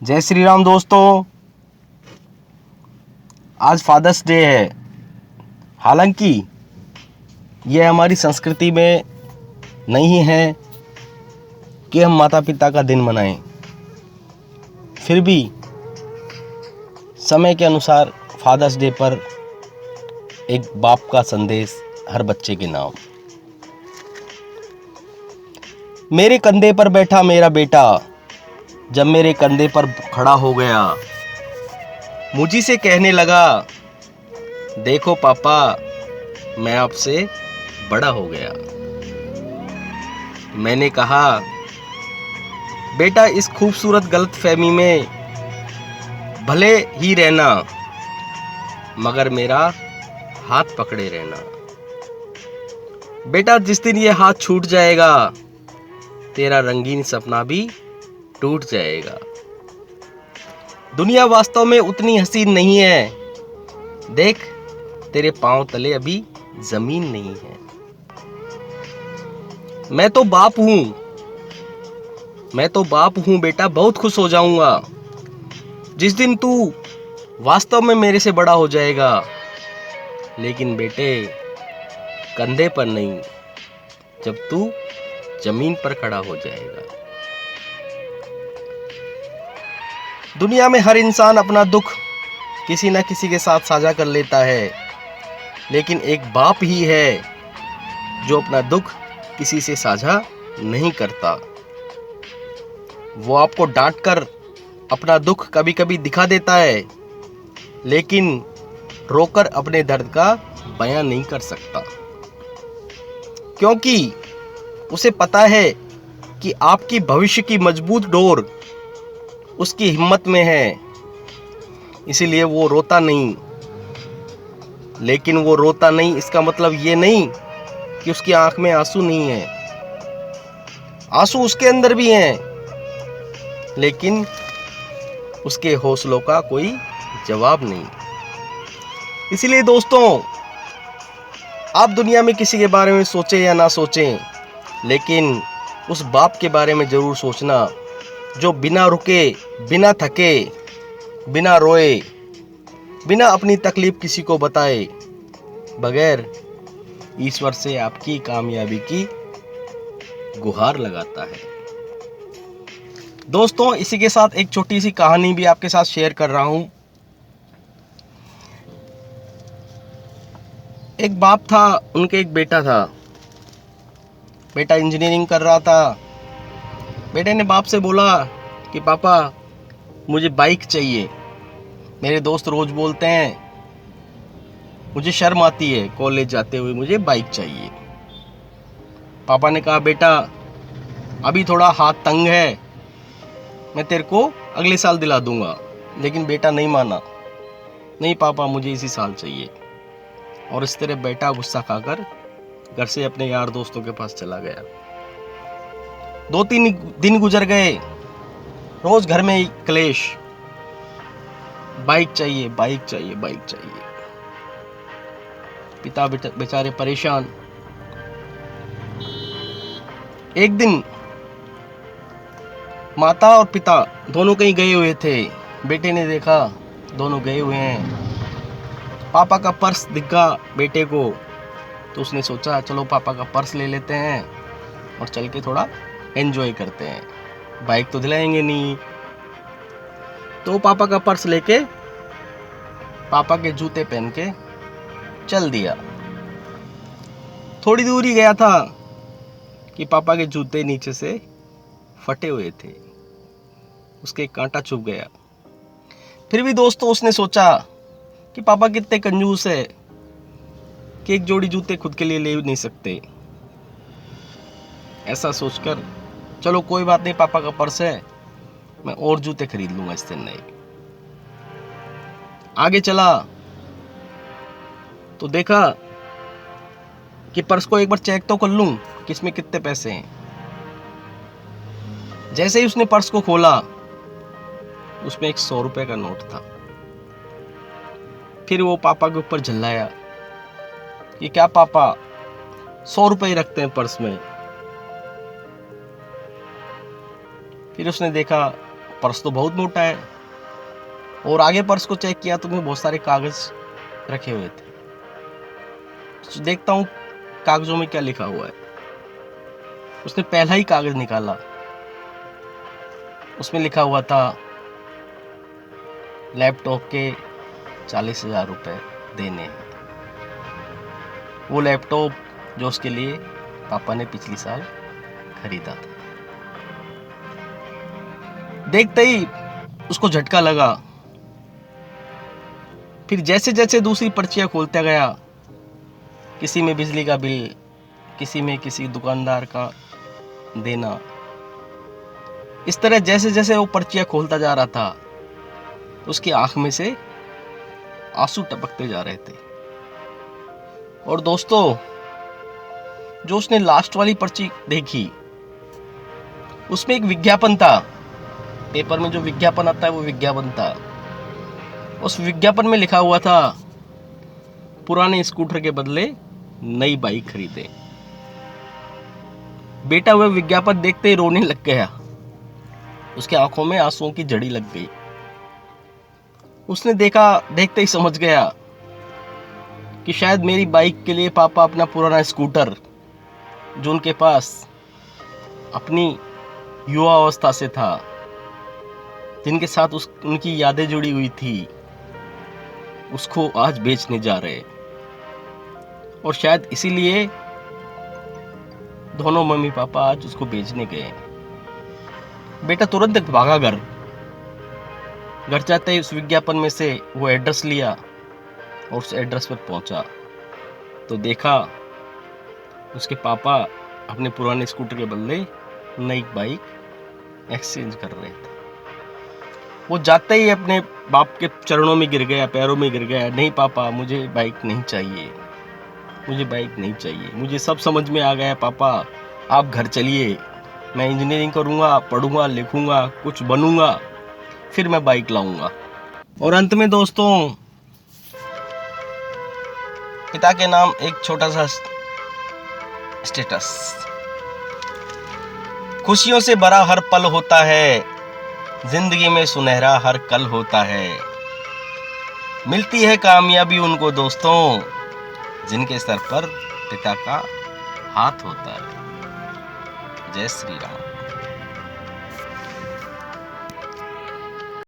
जय श्री राम दोस्तों। आज फादर्स डे है। हालांकि यह हमारी संस्कृति में नहीं है कि हम माता पिता का दिन मनाएं। फिर भी समय के अनुसार फादर्स डे पर एक बाप का संदेश हर बच्चे के नाम। मेरे कंधे पर बैठा मेरा बेटा, जब मेरे कंधे पर खड़ा हो गया, मुझी से कहने लगा, देखो पापा, मैं आपसे बड़ा हो गया। मैंने कहा, बेटा इस खूबसूरत गलतफहमी में भले ही रहना, मगर मेरा हाथ पकड़े रहना। बेटा जिस दिन ये हाथ छूट जाएगा, तेरा रंगीन सपना भी टूट जाएगा। दुनिया वास्तव में उतनी हसीन नहीं है। देख, तेरे पांव तले अभी जमीन नहीं है। मैं तो बाप हूं बेटा, बहुत खुश हो जाऊंगा जिस दिन तू वास्तव में मेरे से बड़ा हो जाएगा। लेकिन बेटे, कंधे पर नहीं, जब तू जमीन पर खड़ा हो जाएगा। दुनिया में हर इंसान अपना दुख किसी न किसी के साथ साझा कर लेता है, लेकिन एक बाप ही है जो अपना दुख किसी से साझा नहीं करता। वो आपको डांटकर अपना दुख कभी कभी दिखा देता है, लेकिन रोकर अपने दर्द का बयां नहीं कर सकता, क्योंकि उसे पता है कि आपकी भविष्य की मजबूत डोर उसकी हिम्मत में है। इसीलिए वो रोता नहीं। लेकिन वो रोता नहीं इसका मतलब ये नहीं कि उसकी आंख में आंसू नहीं है। आंसू उसके अंदर भी हैं, लेकिन उसके हौसलों का कोई जवाब नहीं। इसीलिए दोस्तों, आप दुनिया में किसी के बारे में सोचें या ना सोचें, लेकिन उस बाप के बारे में जरूर सोचना जो बिना रुके, बिना थके, बिना रोए, बिना अपनी तकलीफ किसी को बताए, बगैर ईश्वर से आपकी कामयाबी की गुहार लगाता है। दोस्तों, इसी के साथ एक छोटी सी कहानी भी आपके साथ शेयर कर रहा हूं। एक बाप था, उनके एक बेटा था। बेटा इंजीनियरिंग कर रहा था। बेटे ने बाप से बोला कि पापा, मुझे बाइक चाहिए। मेरे दोस्त रोज बोलते हैं, मुझे शर्म आती है कॉलेज जाते हुए, मुझे बाइक चाहिए। पापा ने कहा, बेटा अभी थोड़ा हाथ तंग है, मैं तेरे को अगले साल दिला दूंगा। लेकिन बेटा नहीं माना। नहीं पापा, मुझे इसी साल चाहिए। और इस तरह बेटा गुस्सा खाकर घर से अपने यार दोस्तों के पास चला गया। 2-3 दिन गुजर गए, रोज घर में क्लेश, बाइक चाहिए, बाइक चाहिए, बाइक चाहिए। पिता बेचारे परेशान। एक दिन माता और पिता दोनों कहीं गए हुए थे। बेटे ने देखा दोनों गए हुए हैं। पापा का पर्स दिखा बेटे को, तो उसने सोचा चलो पापा का पर्स ले लेते हैं और चल के थोड़ा एंजॉय करते हैं, बाइक तो दिलाएंगे नहीं। तो पापा का पर्स लेके, पापा के जूते पहन के चल दिया। थोड़ी दूर ही गया था कि पापा के जूते नीचे से फटे हुए थे, उसके कांटा चुभ गया। फिर भी दोस्तों, उसने सोचा कि पापा कितने कंजूस है कि एक जोड़ी जूते खुद के लिए ले नहीं सकते। ऐसा सोचकर चलो कोई बात नहीं, पापा का पर्स है, मैं और जूते खरीद लूंगा इससे नए। आगे चला तो देखा कि पर्स को एक बार चेक तो कर लूं कि इसमें कितने पैसे हैं। जैसे ही उसने पर्स को खोला, उसमें एक 100 रुपए का नोट था। फिर वो पापा के ऊपर झल्लाया, ये क्या पापा, 100 रुपए ही रखते हैं पर्स में। फिर उसने देखा पर्स तो बहुत मोटा है। और आगे पर्स को चेक किया तो में बहुत सारे कागज रखे हुए थे। तो देखता हूँ कागजों में क्या लिखा हुआ है। उसने पहला ही कागज निकाला, उसमें लिखा हुआ था लैपटॉप के 40,000 रुपए देने हैं। वो लैपटॉप जो उसके लिए पापा ने पिछली साल खरीदा था। देखते ही उसको झटका लगा। फिर जैसे जैसे दूसरी पर्चियां खोलता गया, किसी में बिजली का बिल, किसी में किसी दुकानदार का देना, इस तरह जैसे जैसे वो पर्चियां खोलता जा रहा था, उसकी आंख में से आंसू टपकते जा रहे थे। और दोस्तों, जो उसने लास्ट वाली पर्ची देखी, उसमें एक विज्ञापन था। पेपर में जो विज्ञापन आता है वो विज्ञापन था। उस विज्ञापन में लिखा हुआ था पुराने स्कूटर के बदले नई बाइक खरीदे। बेटा वह विज्ञापन देखते ही रोने लग गया। उसके आंखों में आंसुओं की झड़ी लग गई। उसने देखा, देखते ही समझ गया कि शायद मेरी बाइक के लिए पापा अपना पुराना स्कूटर, जो उनके पास अपनी युवा अवस्था से था, जिनके साथ उनकी यादें जुड़ी हुई थी, उसको आज बेचने जा रहे। और शायद इसीलिए दोनों मम्मी पापा आज उसको बेचने गए। बेटा तुरंत भागा घर जाते ही उस विज्ञापन में से वो एड्रेस लिया और उस एड्रेस पर पहुंचा तो देखा उसके पापा अपने पुराने स्कूटर के बदले नई बाइक एक्सचेंज कर रहे थे। वो जाते ही अपने बाप के चरणों में गिर गया, पैरों में गिर गया। नहीं पापा, मुझे बाइक नहीं चाहिए, मुझे बाइक नहीं चाहिए, मुझे सब समझ में आ गया पापा, आप घर चलिए, मैं इंजीनियरिंग करूंगा, पढ़ूंगा, लिखूंगा, कुछ बनूंगा, फिर मैं बाइक लाऊंगा। और अंत में दोस्तों, पिता के नाम एक छोटा सा स्टेटस। खुशियों से भरा हर पल होता है, जिंदगी में सुनहरा हर कल होता है। मिलती है कामयाबी उनको दोस्तों, जिनके सर पर पिता का हाथ होता है। जय श्री राम।